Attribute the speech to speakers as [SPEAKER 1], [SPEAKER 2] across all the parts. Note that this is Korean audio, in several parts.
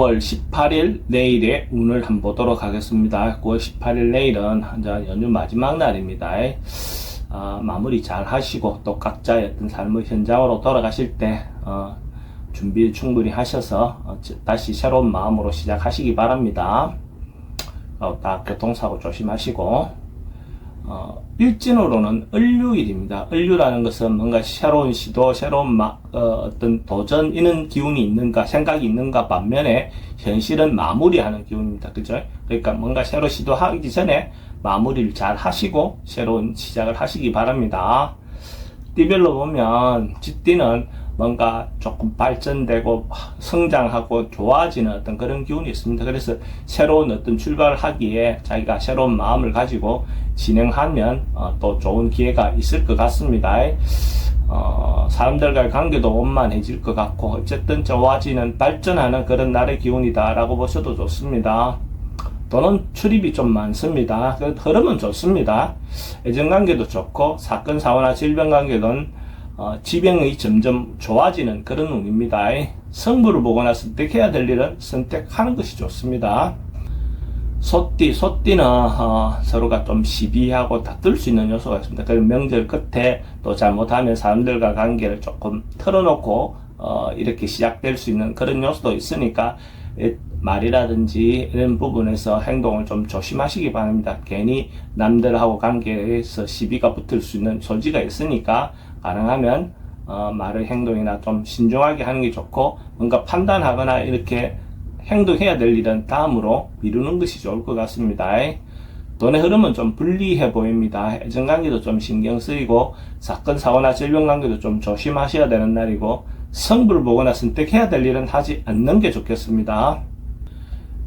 [SPEAKER 1] 9월 18일 내일의 운을 한번 보도록 하겠습니다. 9월 18일 내일은 이제 연휴 마지막 날입니다. 마무리 잘 하시고 또 각자의 어떤 삶의 현장으로 돌아가실 때 준비 충분히 하셔서 다시 새로운 마음으로 시작하시기 바랍니다. 다 교통사고 조심하시고 일진으로는 을류일입니다. 을류라는 것은 뭔가 새로운 시도, 새로운 어떤 도전 이런 기운이 있는가, 생각이 있는가 반면에 현실은 마무리하는 기운입니다. 그죠? 그러니까 뭔가 새로 시도하기 전에 마무리를 잘 하시고 새로운 시작을 하시기 바랍니다. 띠별로 보면 쥐띠는 뭔가 조금 발전되고 성장하고 좋아지는 어떤 그런 기운이 있습니다. 그래서 새로운 어떤 출발을 하기에 자기가 새로운 마음을 가지고 진행하면 또 좋은 기회가 있을 것 같습니다. 사람들과의 관계도 원만해질 것 같고 어쨌든 좋아지는 발전하는 그런 날의 기운이다 라고 보셔도 좋습니다. 또는 출입이 좀 많습니다. 흐름은 좋습니다. 애정관계도 좋고 사건 사고나 질병관계는 지병이 점점 좋아지는 그런 운입니다. 성부를 보거나 선택해야 될 일은 선택하는 것이 좋습니다. 소띠는 서로가 좀 시비하고 다툴 수 있는 요소가 있습니다. 그리고 명절 끝에 또 잘못하면 사람들과 관계를 조금 털어놓고 이렇게 시작될 수 있는 그런 요소도 있으니까 말이라든지 이런 부분에서 행동을 좀 조심하시기 바랍니다. 괜히 남들하고 관계에서 시비가 붙을 수 있는 소지가 있으니까 가능하면 말의 행동이나 좀 신중하게 하는 게 좋고 뭔가 판단하거나 이렇게 행동해야 될 일은 다음으로 미루는 것이 좋을 것 같습니다. 돈의 흐름은 좀 불리해 보입니다. 애정관계도 좀 신경 쓰이고 사건 사고나 질병관계도 좀 조심하셔야 되는 날이고 성부를 보거나 선택해야 될 일은 하지 않는 게 좋겠습니다.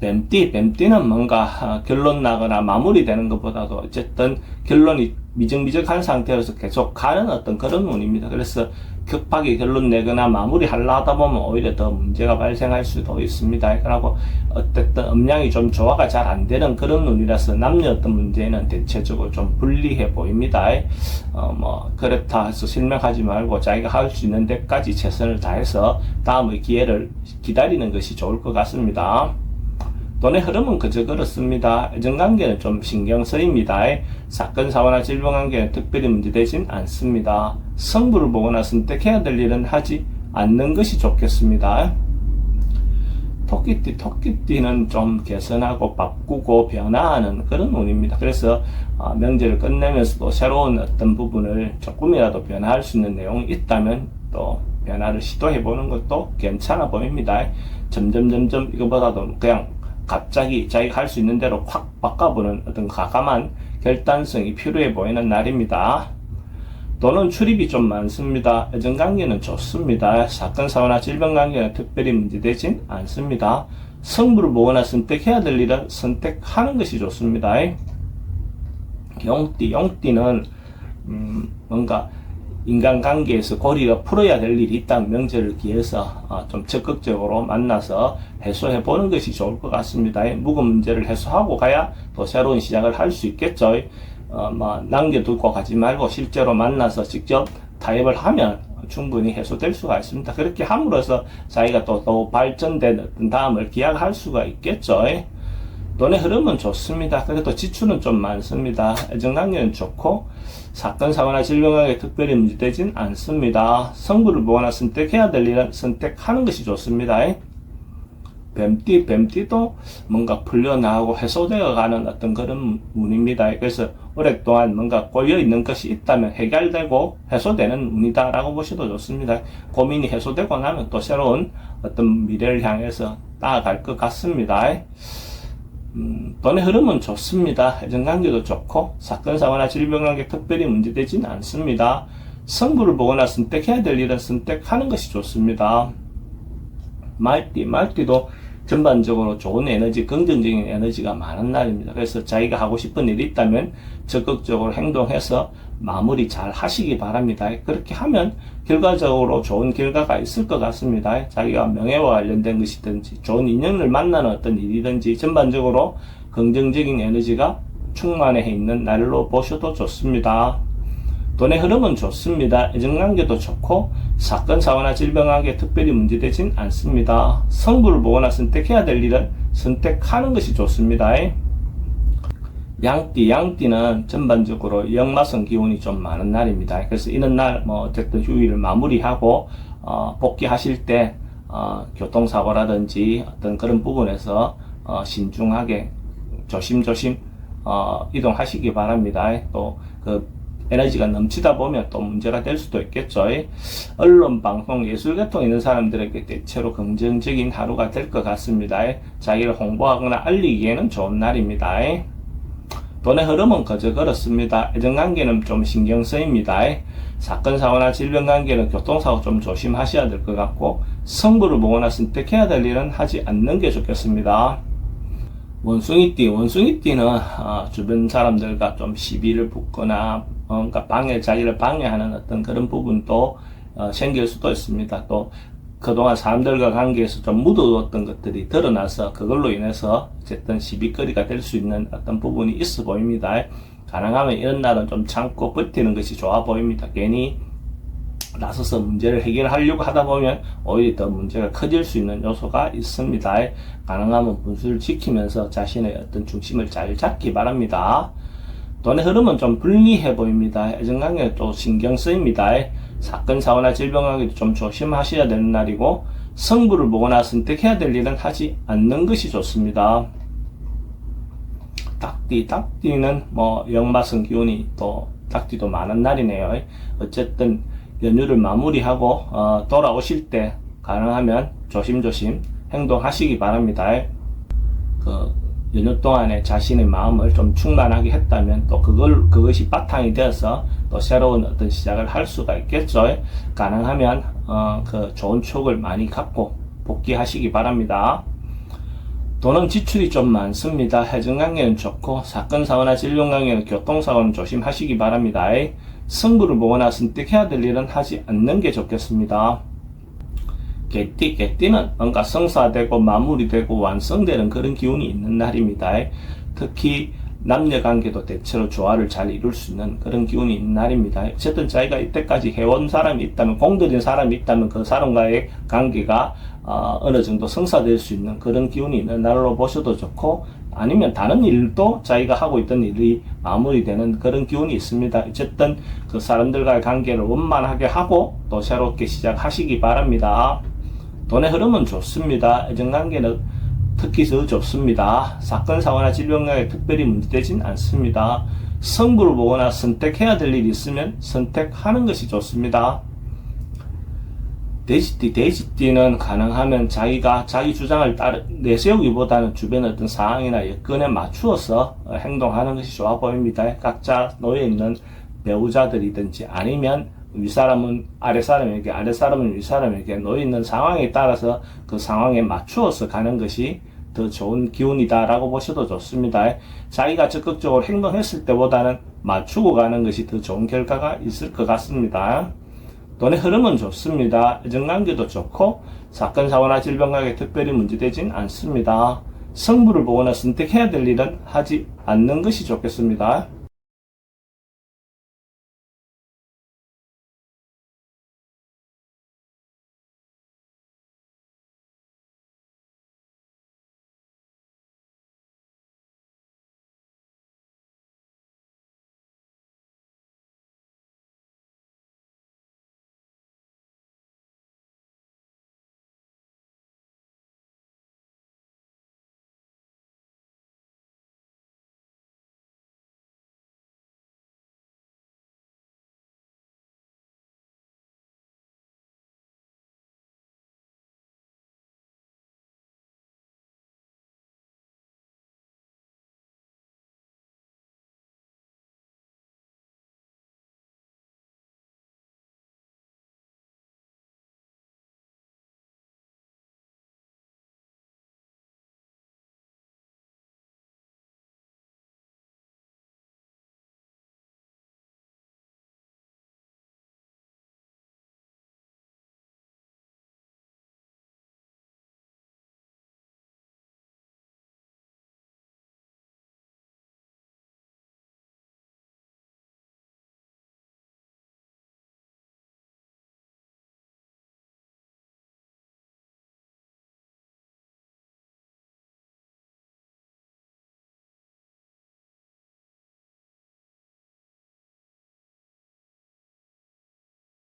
[SPEAKER 1] 뱀띠는 뭔가 결론 나거나 마무리되는 것보다도 어쨌든 결론이 미적미적한 상태로서 계속 가는 어떤 그런 운입니다. 그래서 급하게 결론 내거나 마무리 하려다 보면 오히려 더 문제가 발생할 수도 있습니다. 그리고 어쨌든 음량이 좀 조화가 잘 안 되는 그런 운이라서 남녀 어떤 문제는 대체적으로 좀 불리해 보입니다. 그렇다 해서 실망하지 말고 자기가 할 수 있는 데까지 최선을 다해서 다음의 기회를 기다리는 것이 좋을 것 같습니다. 돈의 흐름은 그저 그렇습니다. 애정관계는 좀 신경 쓰입니다. 사건, 사고나 질병관계는 특별히 문제되진 않습니다. 성부를 보거나 선택해야 될 일은 하지 않는 것이 좋겠습니다. 토끼띠는 좀 개선하고 바꾸고 변화하는 그런 운입니다. 그래서 명절을 끝내면서도 새로운 어떤 부분을 조금이라도 변화할 수 있는 내용이 있다면 또 변화를 시도해보는 것도 괜찮아 보입니다. 점점 이거보다도 그냥 갑자기 자기가 할 수 있는 대로 확 바꿔보는 어떤 과감한 결단성이 필요해 보이는 날입니다. 또는 출입이 좀 많습니다. 애정관계는 좋습니다. 사건, 사고나 질병관계는 특별히 문제되진 않습니다. 성부를 보거나 선택해야 될 일은 선택하는 것이 좋습니다. 용띠는 뭔가 인간관계에서 고리가 풀어야 될 일이 있다면 명절을 기해서 좀 적극적으로 만나서 해소해 보는 것이 좋을 것 같습니다. 묵은 문제를 해소하고 가야 또 새로운 시작을 할 수 있겠죠. 남겨두고 가지 말고 실제로 만나서 직접 타협을 하면 충분히 해소될 수가 있습니다. 그렇게 함으로써 자기가 또 발전된 다음을 기약할 수가 있겠죠. 돈의 흐름은 좋습니다. 그래도 지출은 좀 많습니다. 애정관계는 좋고 사건, 사고나 질병관계 특별히 문제되진 않습니다. 성부를 보거나 선택해야 될 일은 선택하는 것이 좋습니다. 뱀띠도 뭔가 풀려나가고 해소되어 가는 어떤 그런 운입니다. 그래서 오랫동안 뭔가 꼬여있는 것이 있다면 해결되고 해소되는 운이다라고 보셔도 좋습니다. 고민이 해소되고 나면 또 새로운 어떤 미래를 향해서 나아갈 것 같습니다. 돈의 흐름은 좋습니다. 애정관계도 좋고 사건, 사고나 질병관계 특별히 문제되지는 않습니다. 성부를 보거나 선택해야 될 일은 선택하는 것이 좋습니다. 말띠도 전반적으로 좋은 에너지, 긍정적인 에너지가 많은 날입니다. 그래서 자기가 하고 싶은 일이 있다면 적극적으로 행동해서 마무리 잘 하시기 바랍니다. 그렇게 하면 결과적으로 좋은 결과가 있을 것 같습니다. 자기가 명예와 관련된 것이든지 좋은 인연을 만나는 어떤 일이든지 전반적으로 긍정적인 에너지가 충만해 있는 날로 보셔도 좋습니다. 돈의 흐름은 좋습니다. 애정관계도 좋고 사건, 사고나 질병관계 특별히 문제되진 않습니다. 성부를 보거나 선택해야 될 일은 선택하는 것이 좋습니다. 양띠는 전반적으로 역마성 기운이 좀 많은 날입니다. 그래서 이런 날 어쨌든 휴일을 마무리하고 복귀하실 때 교통사고라든지 어떤 그런 부분에서 신중하게 조심조심 이동하시기 바랍니다. 또 그 에너지가 넘치다 보면 또 문제가 될 수도 있겠죠. 언론, 방송, 예술계통 있는 사람들에게 대체로 긍정적인 하루가 될 것 같습니다. 자기를 홍보하거나 알리기에는 좋은 날입니다. 돈의 흐름은 그저 그렇습니다. 애정관계는 좀 신경 쓰입니다. 사건, 사고나 질병관계는 교통사고 좀 조심하셔야 될 것 같고 성부를 보거나 선택해야 될 일은 하지 않는 게 좋겠습니다. 원숭이띠는 주변 사람들과 좀 시비를 붙거나 그러니까 자기를 방해하는 어떤 그런 부분도 생길 수도 있습니다. 또 그동안 사람들과 관계에서 좀 묻어뒀던 것들이 드러나서 그걸로 인해서 어쨌든 시비거리가 될 수 있는 어떤 부분이 있어 보입니다. 가능하면 이런 날은 좀 참고 버티는 것이 좋아 보입니다. 괜히 나서서 문제를 해결하려고 하다 보면 오히려 더 문제가 커질 수 있는 요소가 있습니다. 가능하면 분수를 지키면서 자신의 어떤 중심을 잘 잡기 바랍니다. 돈의 흐름은 좀 불리해 보입니다. 애정관계에 또 신경 쓰입니다. 사건, 사고나 질병관계도 좀 조심하셔야 되는 날이고 성부를 보거나 선택해야 될 일은 하지 않는 것이 좋습니다. 닭띠는 역마성 기운이 또 닭띠도 많은 날이네요. 어쨌든 연휴를 마무리하고 돌아오실 때 가능하면 조심조심 행동하시기 바랍니다. 연휴 동안에 자신의 마음을 좀 충만하게 했다면 또 그것이 바탕이 되어서 또 새로운 어떤 시작을 할 수가 있겠죠. 가능하면 좋은 추억을 많이 갖고 복귀하시기 바랍니다. 돈은 지출이 좀 많습니다. 해증관계는 좋고 사건, 사고나 질병관계는 교통사고는 조심하시기 바랍니다. 성부를 보거나 선택해야 될 일은 하지 않는 게 좋겠습니다. 개띠는 뭔가 성사되고 마무리되고 완성되는 그런 기운이 있는 날입니다. 특히 남녀관계도 대체로 조화를 잘 이룰 수 있는 그런 기운이 있는 날입니다. 어쨌든 자기가 이때까지 해온 사람이 있다면, 공들인 사람이 있다면 그 사람과의 관계가 어느 정도 성사될 수 있는 그런 기운이 있는 날로 보셔도 좋고, 아니면 다른 일도 자기가 하고 있던 일이 마무리되는 그런 기운이 있습니다. 어쨌든 그 사람들과의 관계를 원만하게 하고 또 새롭게 시작하시기 바랍니다. 돈의 흐름은 좋습니다. 애정관계는 특히 더 좋습니다. 사건, 사고나 질병관계 특별히 문제되진 않습니다. 성부를 보거나 선택해야 될 일이 있으면 선택하는 것이 좋습니다. 돼지띠는 가능하면 자기 주장을 내세우기보다는 주변의 어떤 상황이나 여건에 맞추어서 행동하는 것이 좋아 보입니다. 각자 놓여있는 배우자들이든지 아니면 윗사람은 아랫사람에게, 아랫사람은 윗사람에게 놓여있는 상황에 따라서 그 상황에 맞추어서 가는 것이 더 좋은 기운이다라고 보셔도 좋습니다. 자기가 적극적으로 행동했을 때보다는 맞추고 가는 것이 더 좋은 결과가 있을 것 같습니다. 돈의 흐름은 좋습니다. 애정관계도 좋고 사건, 사고나 질병관계 특별히 문제되진 않습니다. 성부를 보거나 선택해야 될 일은 하지 않는 것이 좋겠습니다.